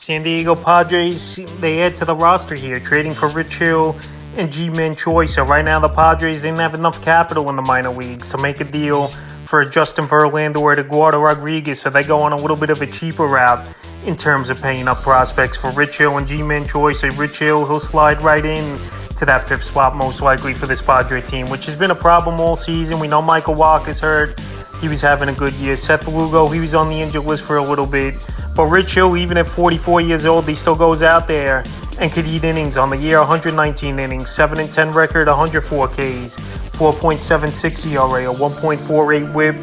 San Diego Padres, they add to the roster here, trading for Rich Hill and G-Man Choi. So right now the Padres didn't have enough capital in the minor leagues to make a deal for Justin Verlander or Eduardo Rodriguez. So they go on a little bit of a cheaper route in terms of paying up prospects for Rich Hill and G-Man Choi. So Rich Hill, he'll slide right in to that fifth spot most likely for this Padre team, which has been a problem all season. We know Michael Walker's hurt. He was having a good year. Seth Lugo, he was on the injured list for a little bit. But Rich Hill, even at 44 years old, he still goes out there and could eat innings on the year. 119 innings, 7-10 record, 104 Ks, 4.76 ERA, a 1.48 WHIP,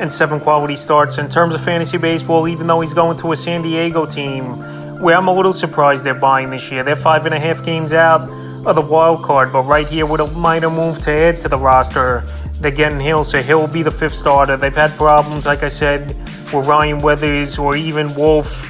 and 7 quality starts. In terms of fantasy baseball, even though he's going to a San Diego team, where I'm a little surprised they're buying this year. They're 5.5 games out of the wild card, but right here with a minor move to add to the roster, they're getting Hill, so Hill will be the fifth starter. They've had problems, like I said, with Ryan Weathers or even Wolf,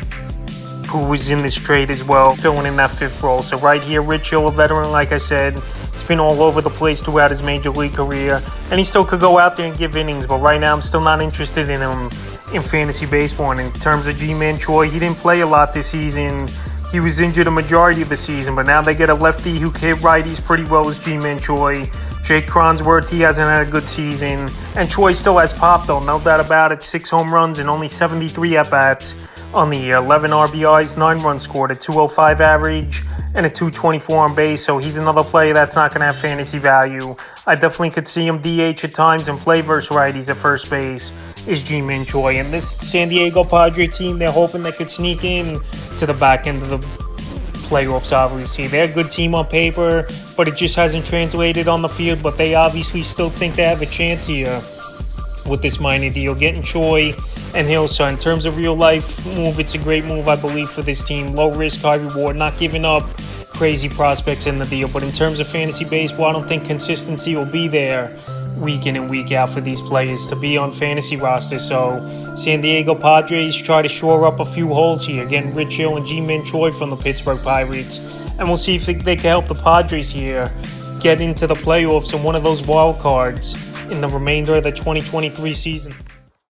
who was in this trade as well, filling in that fifth role. So right here, Rich Hill, a veteran, like I said, he's been all over the place throughout his major league career, and he still could go out there and give innings, but right now I'm still not interested in him in fantasy baseball. And in terms of G-Man Choi, he didn't play a lot this season. He was injured a majority of the season, but now they get a lefty who can hit righties pretty well as G-Man Choi. Jake Cronenworth, he hasn't had a good season. And Choi still has pop, though, no doubt about it. 6 home runs and only 73 at-bats on the year. 11 RBIs, 9 runs scored, a 205 average, and a 224 on base. So he's another player that's not going to have fantasy value. I definitely could see him DH at times and play versus righties at first base is G-Man Choi. And this San Diego Padre team, they're hoping they could sneak in to the back end of the playoffs, obviously. They're a good team on paper, but it just hasn't translated on the field. But they obviously still think they have a chance here with this minor deal, getting Choi and Hill. So in terms of real life move, it's a great move, I believe, for this team. Low risk, high reward, not giving up crazy prospects in the deal. But in terms of fantasy baseball, I don't think consistency will be there week in and week out for these players to be on fantasy rosters. So San Diego Padres try to shore up a few holes here, getting Rich Hill and G-Man Choi from the Pittsburgh Pirates. And we'll see if they can help the Padres here get into the playoffs and one of those wild cards in the remainder of the 2023 season.